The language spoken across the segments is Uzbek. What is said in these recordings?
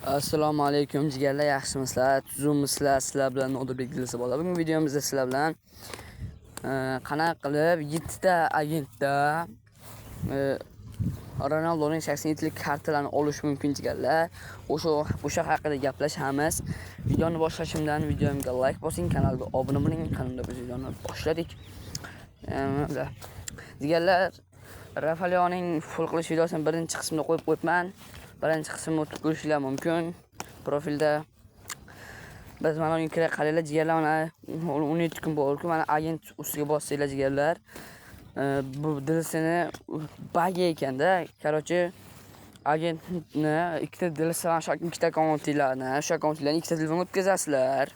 Assalomu alaykum jigarlar, yaxshimisizlar? Tuzummisizlar? Sizlar bilan Nodirbek Dilsa bola. Bugun videomizda sizlar bilan qanaqa qilib 7 ta agentda Ronaldoning shaxsiy yetulik kartalarini olish mumkin jigarlar. O'sha haqida gaplashamiz. Videoni boshlashimdan videomga like bosing, kanalga obuna bo'ling. Qanday biz videoni boshladik. Jigarlar, Rafaelning full qilish videosini birinchi qismida qo'yib qo'yibman. Birinchi qismni o'tib ko'rishinglar mumkin. Profilda biz mana unga kira qaranglar jigarlar, mana 17 kun bo'ldi. Mana agent ustiga bossanglar jigarlar. Bu dilsini bagi ekanda. Короче, agentni ikkita dilsidan ikkita akkauntlarni, o'sha akkauntlarni ikkita telefonga o'tkazasizlar.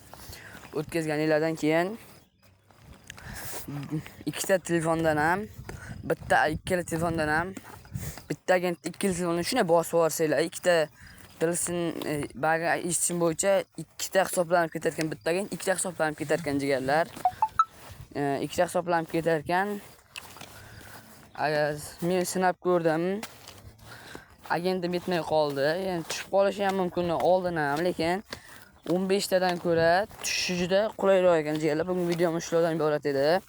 O'tkazganinglardan keyin ikkita telefondan ham, ikkala telefondan ham bitta agent ikkala telefonni shunday bosib yuborsanglar, ikkita dilsin baga eshitishim bo'yicha ikkita hisoblanib ketar ekan, bitta agent ikkita hisoblanib ketar ekan jigarlar. Ikkita hisoblanib ketar ekan. Men sinab ko'rdim. Agentim yetmay qoldi. Endi tushib qolishi ham mumkin oldin ham, lekin 15 tadan ko'ra tushishi juda qulayroq ekan jigarlar. Bugun videomiz shulardan iborat edi.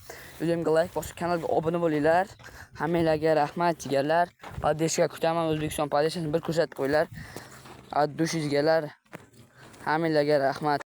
Videomga like bosib, kanalga obuna bo'linglar. Hammanglarga rahmat jigarlar. Podeshga kutaman, O'zbekiston podeshasini bir ko'rsatib qo'yinglar. Addushi jigarlar. Hammanglarga rahmat.